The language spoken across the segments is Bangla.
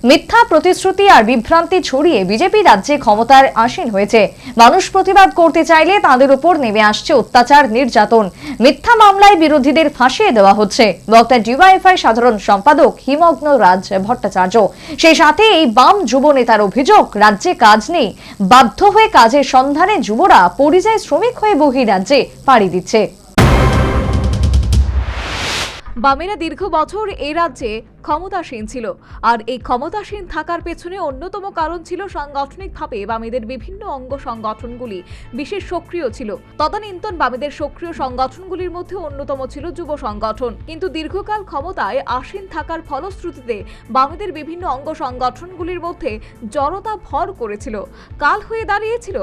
মিথ্যা প্রতিশ্রুতি আর বিভ্রান্তি ছড়িয়ে বিজেপি রাজ্যে ক্ষমতার আসীন হয়েছে। মানুষ প্রতিবাদ করতে চাইলে তাদের উপর নেমে আসছে অত্যাচার, নির্যাতন। মিথ্যা মামলায় বিরোধীদের ফাঁসিয়ে দেওয়া হচ্ছে। বক্তা ডিওয়াইএফআই সাধারণ সম্পাদক হিমগ্ন রাজ ভট্টাচার্য। সেই সাথে এই বাম যুব নেতার অভিযোগ, রাজ্যে কাজ নেই, বাধ্য হয়ে কাজের সন্ধানে যুবরা পরিযায়ী শ্রমিক হয়ে বহিরাজ্যে পাড়ি দিচ্ছে। বামেরা দীর্ঘ বছর এই রাজ্যে ক্ষমতাসীন ছিল, আর এই ক্ষমতাসীন থাকার পেছনে অন্যতম কারণ ছিল সাংগঠনিকভাবে বামেদের বিভিন্ন অঙ্গ সংগঠনগুলি বিশেষ সক্রিয় ছিল। তদানীন্তন বামেদের সক্রিয় সংগঠনগুলির মধ্যে অন্যতম ছিল যুব সংগঠন। কিন্তু দীর্ঘকাল ক্ষমতায় আসীন থাকার ফলশ্রুতিতে বামেদের বিভিন্ন অঙ্গ সংগঠনগুলির মধ্যে জড়তা ভর করেছিল। কাল হয়ে দাঁড়িয়েছিল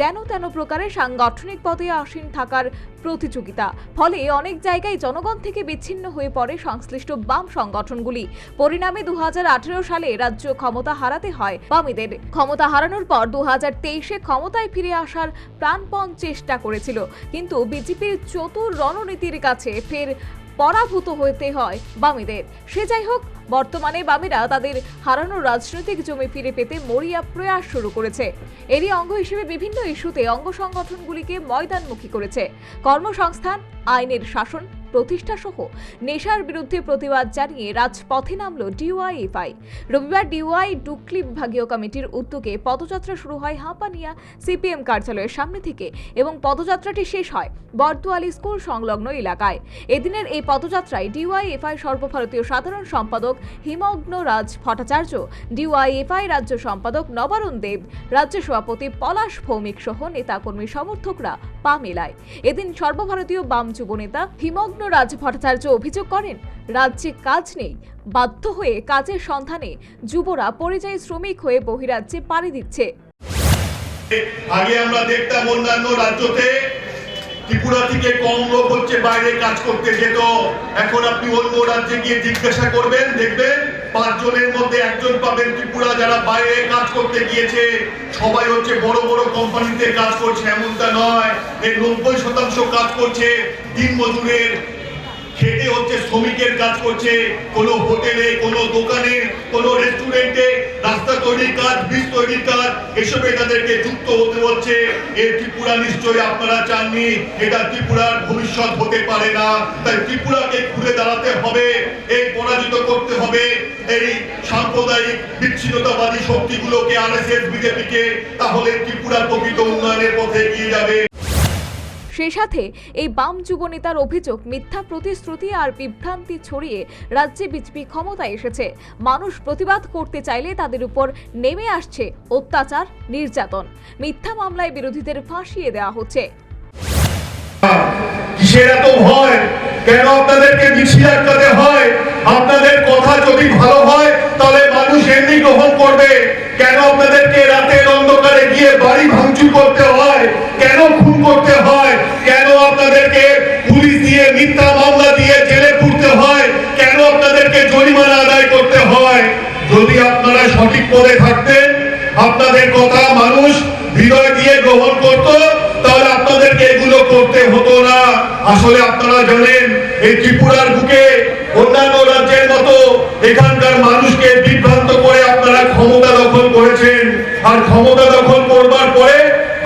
যেন তেন প্রকারের সাংগঠনিক পদে আসীন থাকার প্রতিযোগিতা। ফলে অনেক জায়গায় জনগণ থেকে বিচ্ছিন্ন হয়ে পড়ে সংশ্লিষ্ট বাম সংগঠনগুলি। পরিণামে 2018 সালে রাজ্য ক্ষমতা হারাতে হয় বামেদের। ক্ষমতা হারানোর পর 2023-এ ক্ষমতায় ফিরে আসার প্রাণপণ চেষ্টা করেছিল, কিন্তু বিজেপির চতুর রণনীতির কাছে ফের পরাভূত হতে হয় বামেদের। সে যাই হোক, বর্তমানে বামেরা তাদের হারানো রাজনৈতিক জমি ফিরে পেতে মরিয়া প্রয়াস শুরু করেছে। এরই অঙ্গ হিসেবে বিভিন্ন ইস্যুতে অঙ্গ সংগঠনগুলিকে ময়দানমুখী করেছে। কর্মসংস্থান, আইনের শাসন প্রতিষ্ঠা সহ নেশার বিরুদ্ধে প্রতিবাদ জানিয়ে রাজপথে নামল ডিওয়াইএফআই। রবিবার ডিওয়াই ডুকলি বিভাগীয় কমিটির উদ্যোগে পদযাত্রা শুরু হয় হাঁপানিয়া সিপিএম কার্যালয়ের সামনে থেকে এবং পদযাত্রাটি শেষ হয় বর্দুয়ালি স্কুল সংলগ্ন এলাকায়। এদিনের এই পদযাত্রায় ডিওয়াইএফআই সর্বভারতীয় সাধারণ সম্পাদক হিমগ্ন রাজ ভট্টাচার্য, ডিওয়াইএফআই রাজ্য সম্পাদক নবারুণ দেব, রাজ্য সভাপতি পলাশ ভৌমিক সহ নেতাকর্মী সমর্থকরা পা মেলায়। এদিন সর্বভারতীয় বাম যুব নেতা হিমগ্ন রাজ ভট্টাচার্য অভিযোগ করেন, রাজ্যে কাজ নেই, বাধ্য হয়ে কাজের সন্ধানে যুবরা পরিযায়ী শ্রমিক হয়ে বহিরাজ্যে পাড়ি দিচ্ছে। আগে আমরা দেখতাম অন্যান্য রাজ্যতে ত্রিপুরা থেকে কম লোক হচ্ছে বাইরে কাজ করতে যেত। এখন আপনি অন্য রাজ্যে গিয়ে জিজ্ঞাসা করবেন, দেখবেন 5 জনের মধ্যে 1 জন পাবেন ত্রিপুরা যারা বাইরে কাজ করতে গিয়েছে। সবাই হচ্ছে বড় বড় কোম্পানিতে কাজ করছে, এমনটা নয়। এর 90% কাজ করছে দিন মজুরের, খেটে হচ্ছে শ্রমিকের কাজ করছে। কোনো হোটেলে, কোনো দোকানে, কোনো রেস্টুরেন্টে, রাস্তা তৈরির কাজ, বীজ তৈরির কাজ, এসবে তাদেরকে যুক্ত হতে হচ্ছে। এই ত্রিপুরা নিশ্চয়ই আপনারা চাননি, এটা ত্রিপুরার ভবিষ্যৎ হতে পারে না। তাই ত্রিপুরাকে ঘুরে দাঁড়াতে হবে, এই পরাজিত করতে হবে এই সাম্প্রদায়িক বিচ্ছিন্নতাবাদী শক্তিগুলোকে, আরএসএস, বিজেপিকে। তাহলে ত্রিপুরা প্রকৃত উন্নয়নের পথে এগিয়ে যাবে। সেই সাথে এই বাম যুব নেতার অভিযোগ, মিথ্যা প্রতিশ্রুতি আর বিভ্রান্তি ছড়িয়ে রাজ্যে বিজেপি ক্ষমতায় এসেছে। মানুষ প্রতিবাদ করতে চাইলে তাদের উপর নেমে আসছে অত্যাচার, নির্যাতন। মিথ্যা মামলায় বিরোধীদের ফাঁসিয়ে দেওয়া হচ্ছে। কিসের এত ভয়? কেন আপনাদেরকে মিছিল আটকাতে হয়? আপনাদের কথা যদি ভালো হয় তাহলে মানুষ এমনি গ্রহণ করবে। কেন আপনাদেরকে রাতের অন্ধকারে গিয়ে বাড়ি ভাঙচুর করতে হয়? কেন খুন করতে হয়? কেন আপনাদেরকে পুলিশ দিয়ে, মিথ্যা মামলা দিয়ে জেলে পুরতে হয়? কেন আপনাদেরকে জরিমানা আদায় করতে হয়? যদি আপনারা সঠিক পদে থাকতেন, আপনাদের কথা মানুষ হৃদয় দিয়ে গ্রহণ করত, তাহলে আপনাদেরকে এগুলো করতে হতো না। আসলে আপনারা জানেন, এই ত্রিপুরার বুকে অন্যান্য রাজ্যের মতো এখানকার মানুষকে বিভ্রান্ত করে আপনারা ক্ষমতা দখল করেছেন। আর ক্ষমতা দখল করবার পরে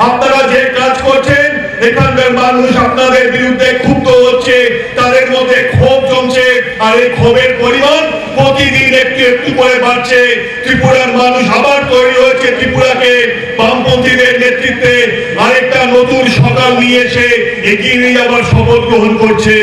আপনারা যে কাজ করছেন, এখানকার মানুষ আপনাদের বিরুদ্ধে ক্ষুব্ধ হচ্ছে, তাদের মধ্যে ক্ষোভ জমছে। আর এই ক্ষোভের পরিমাণ প্রতিদিন একটু একটু করে বাড়ছে। ত্রিপুরার মানুষ আবার তৈরি হয়েছে ত্রিপুরাকে বামপন্থীদের নেতৃত্বে আরেকটা নতুন সকাল নিয়ে এসে এগিয়ে নিয়ে যাবার শপথ গ্রহণ করছে।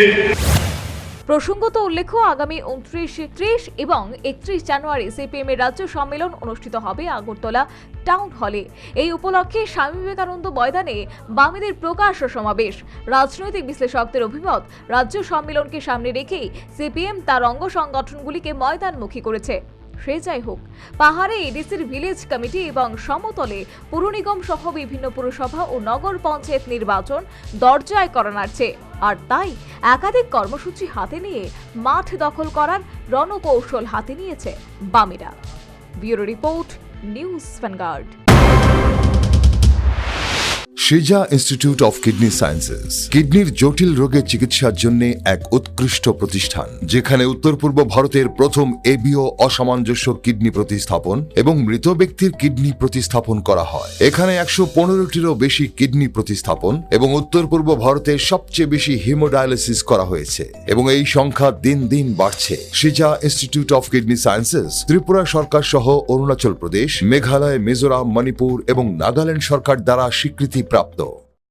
প্রসঙ্গত উল্লেখ্য, আগামী 29, 30 এবং 31 জানুয়ারি সিপিএম এর রাজ্য সম্মেলন অনুষ্ঠিত হবে আগরতলা টাউন হলে। এই উপলক্ষে স্বামী বিবেকানন্দ ময়দানে বামেদের প্রকাশ্য সমাবেশ। রাজনৈতিক বিশ্লেষকদের অভিমত, রাজ্য সম্মেলনকে সামনে রেখেই সিপিএম তার অঙ্গ সংগঠনগুলিকে ময়দানমুখী করেছে। সে যাই হোক, পাহাড়ে এডিসির ভিলেজ কমিটি এবং সমতলে পুর নিগম সহ বিভিন্ন পুরসভা ও নগর পঞ্চায়েত নির্বাচন দরজায় করা নাড়ছে। আর তাই একাধিক কর্মসূচি হাতে নিয়ে মাঠ দখল করার রণকৌশল হাতে নিয়েছে বামেরা। Bureau report, news vanguard. সিজা ইনস্টিটিউট অফ কিডনি সায়েন্সেস কিডনির জটিল রোগের চিকিৎসার জন্য এক উৎকৃষ্ট প্রতিষ্ঠান, যেখানে উত্তর পূর্ব ভারতের প্রথম এবিও অসামঞ্জস্য কিডনি প্রতিস্থাপন এবং মৃত ব্যক্তির কিডনি প্রতিস্থাপন করা হয়। এখানে 115টিরও বেশি কিডনি প্রতিস্থাপন এবং উত্তর পূর্ব ভারতের সবচেয়ে বেশি হিমোডায়ালিসিস করা হয়েছে এবং এই সংখ্যা দিন দিন বাড়ছে। সিজা institute of kidney sciences Tripura সরকার সহ অরুণাচল প্রদেশ, মেঘালয়, মিজোরাম, মণিপুর এবং নাগাল্যান্ড সরকার দ্বারা স্বীকৃতি প্রাপ্ত।